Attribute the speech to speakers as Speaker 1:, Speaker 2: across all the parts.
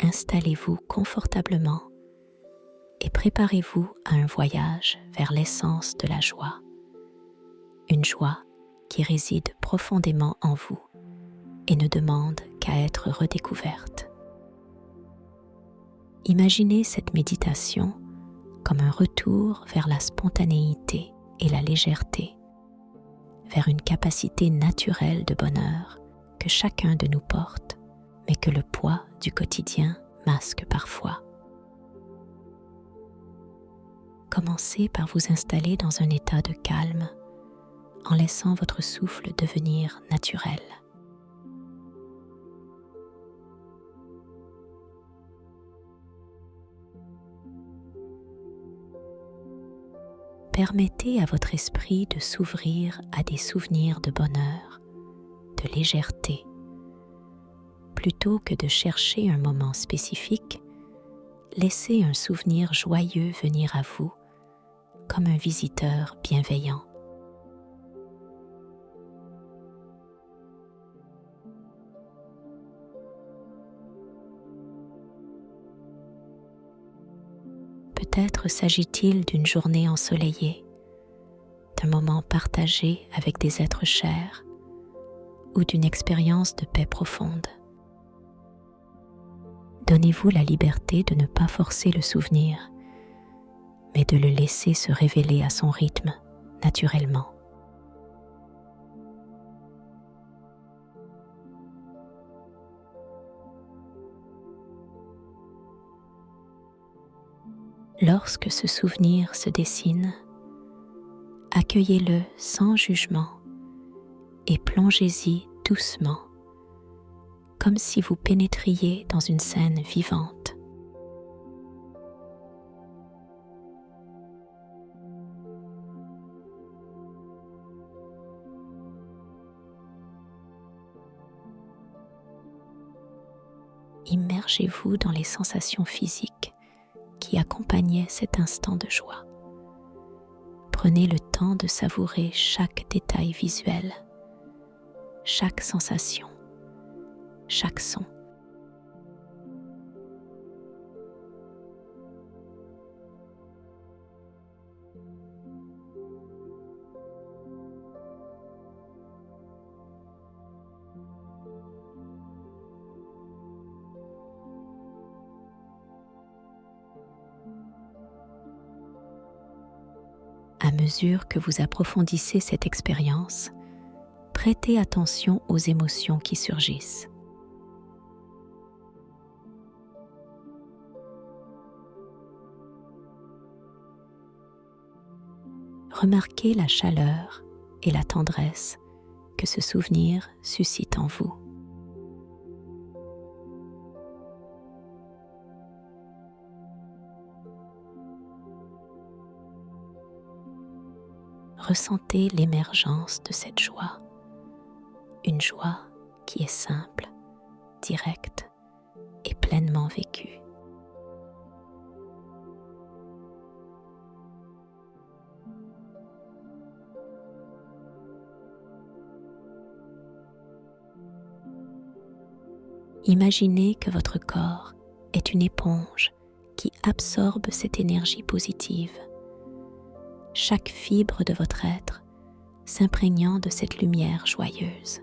Speaker 1: installez-vous confortablement et préparez-vous à un voyage vers l'essence de la joie. Une joie qui réside profondément en vous et ne demande qu'à être redécouverte. Imaginez cette méditation comme un retour vers la spontanéité et la légèreté, vers une capacité naturelle de bonheur que chacun de nous porte, mais que le poids du quotidien masque parfois. Commencez par vous installer dans un état de calme en laissant votre souffle devenir naturel. Permettez à votre esprit de s'ouvrir à des souvenirs de bonheur, de légèreté. Plutôt que de chercher un moment spécifique, laissez un souvenir joyeux venir à vous comme un visiteur bienveillant. Peut-être s'agit-il d'une journée ensoleillée, d'un moment partagé avec des êtres chers ou d'une expérience de paix profonde. Donnez-vous la liberté de ne pas forcer le souvenir, mais de le laisser se révéler à son rythme, naturellement. Lorsque ce souvenir se dessine, accueillez-le sans jugement et plongez-y doucement, comme si vous pénétriez dans une scène vivante. Immergez-vous dans les sensations physiques qui accompagnaient cet instant de joie. Prenez le temps de savourer chaque détail visuel, chaque sensation, chaque son. À mesure que vous approfondissez cette expérience, prêtez attention aux émotions qui surgissent. Remarquez la chaleur et la tendresse que ce souvenir suscite en vous. Ressentez l'émergence de cette joie, une joie qui est simple, directe et pleinement vécue. Imaginez que votre corps est une éponge qui absorbe cette énergie positive, chaque fibre de votre être s'imprégnant de cette lumière joyeuse.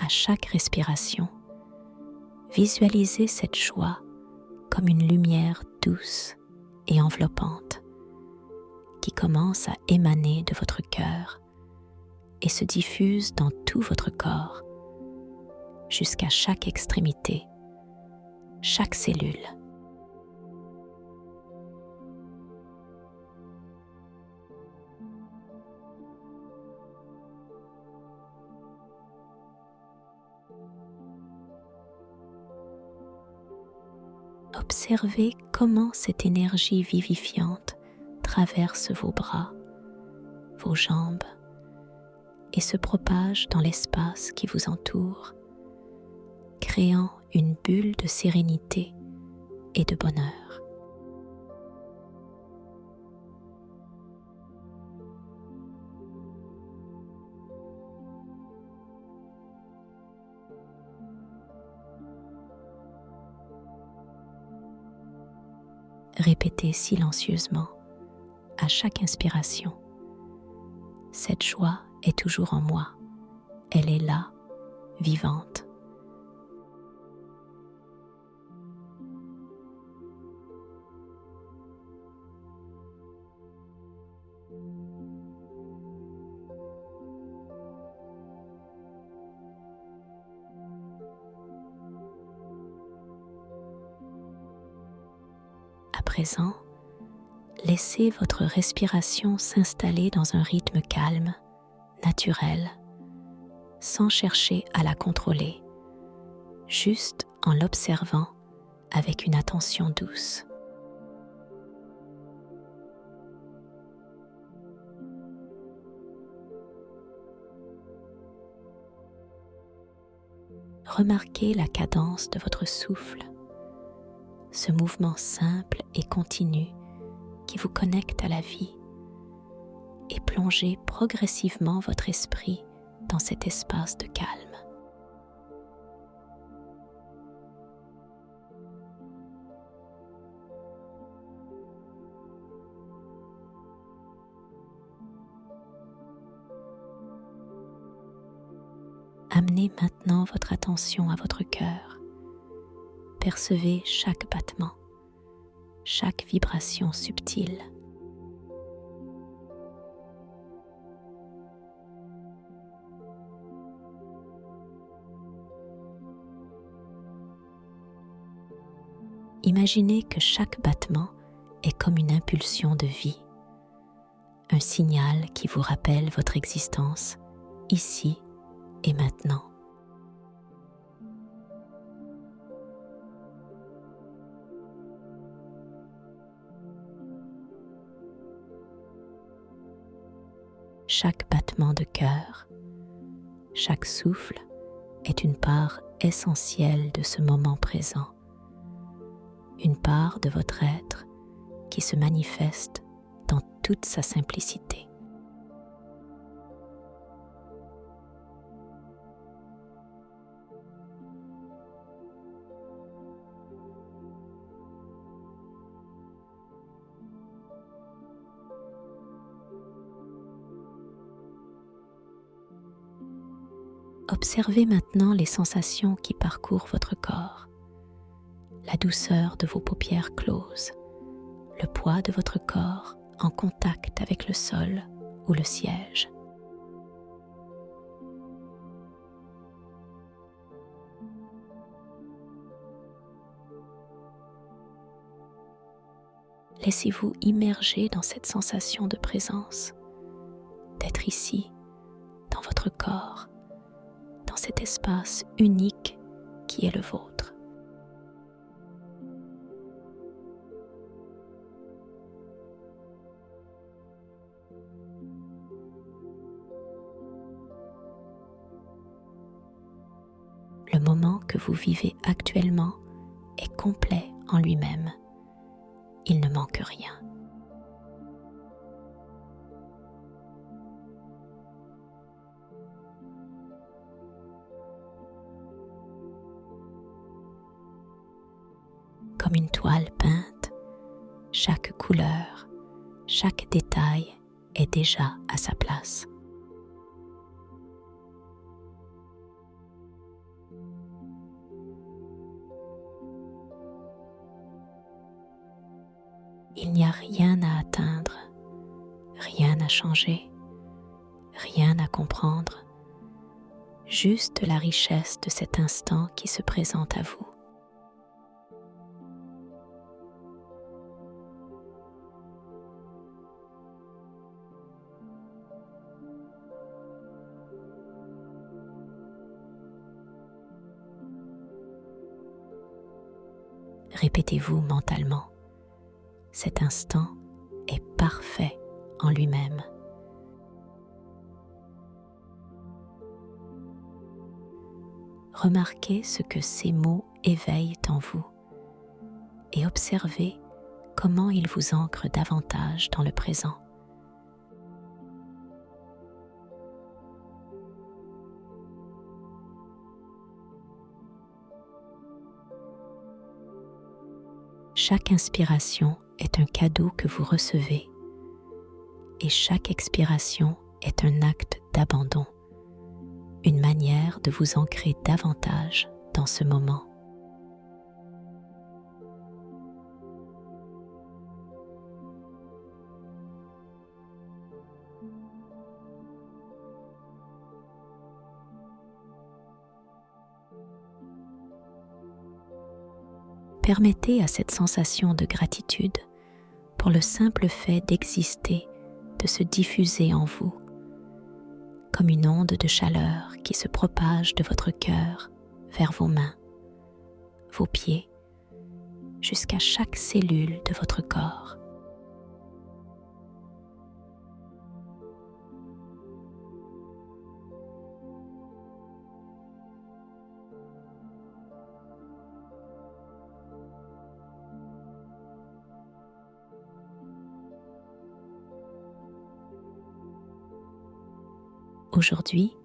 Speaker 1: À chaque respiration, visualisez cette joie comme une lumière douce et enveloppante qui commence à émaner de votre cœur et se diffuse dans tout votre corps, jusqu'à chaque extrémité, chaque cellule. Observez comment cette énergie vivifiante traverse vos bras, vos jambes et se propage dans l'espace qui vous entoure, créant une bulle de sérénité et de bonheur. Répétez silencieusement à chaque inspiration: cette joie est toujours en moi, elle est là, vivante. À présent, laissez votre respiration s'installer dans un rythme calme, naturel, sans chercher à la contrôler, juste en l'observant avec une attention douce. Remarquez la cadence de votre souffle, ce mouvement simple et continu qui vous connecte à la vie, et plongez progressivement votre esprit dans cet espace de calme. Amenez maintenant votre attention à votre cœur. Percevez chaque battement, chaque vibration subtile. Imaginez que chaque battement est comme une impulsion de vie, un signal qui vous rappelle votre existence ici et maintenant. Chaque battement de cœur, chaque souffle est une part essentielle de ce moment présent, une part de votre être qui se manifeste dans toute sa simplicité. Observez maintenant les sensations qui parcourent votre corps, la douceur de vos paupières closes, le poids de votre corps en contact avec le sol ou le siège. Laissez-vous immerger dans cette sensation de présence, d'être ici, dans votre corps, dans cet espace unique qui est le vôtre. Le moment que vous vivez actuellement est complet en lui-même. Il ne manque rien. Comme une toile peinte, chaque couleur, chaque détail est déjà à sa place. Il n'y a rien à atteindre, rien à changer, rien à comprendre, juste la richesse de cet instant qui se présente à vous. Répétez-vous mentalement: cet instant est parfait en lui-même. Remarquez ce que ces mots éveillent en vous et observez comment il vous ancre davantage dans le présent. Chaque inspiration est un cadeau que vous recevez et chaque expiration est un acte d'abandon, une manière de vous ancrer davantage dans ce moment. Permettez à cette sensation de gratitude pour le simple fait d'exister de se diffuser en vous, comme une onde de chaleur qui se propage de votre cœur vers vos mains, vos pieds, jusqu'à chaque cellule de votre corps. Aujourd'hui,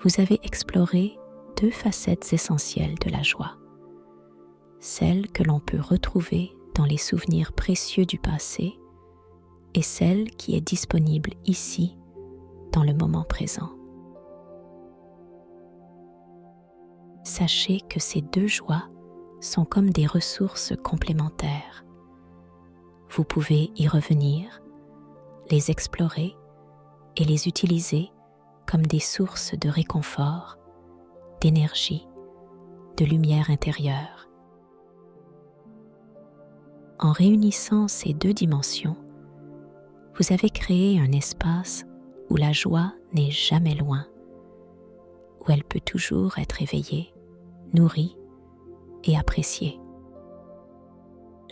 Speaker 1: vous avez exploré deux facettes essentielles de la joie. Celle que l'on peut retrouver dans les souvenirs précieux du passé et celle qui est disponible ici, dans le moment présent. Sachez que ces deux joies sont comme des ressources complémentaires. Vous pouvez y revenir, les explorer et les utiliser comme des sources de réconfort, d'énergie, de lumière intérieure. En réunissant ces deux dimensions, vous avez créé un espace où la joie n'est jamais loin, où elle peut toujours être éveillée, nourrie et appréciée.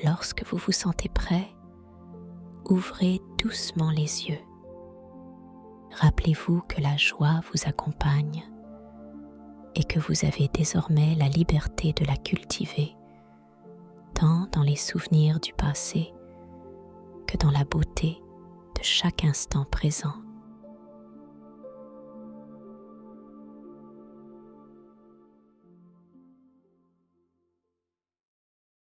Speaker 1: Lorsque vous vous sentez prêt, ouvrez doucement les yeux. Rappelez-vous que la joie vous accompagne et que vous avez désormais la liberté de la cultiver, tant dans les souvenirs du passé que dans la beauté de chaque instant présent.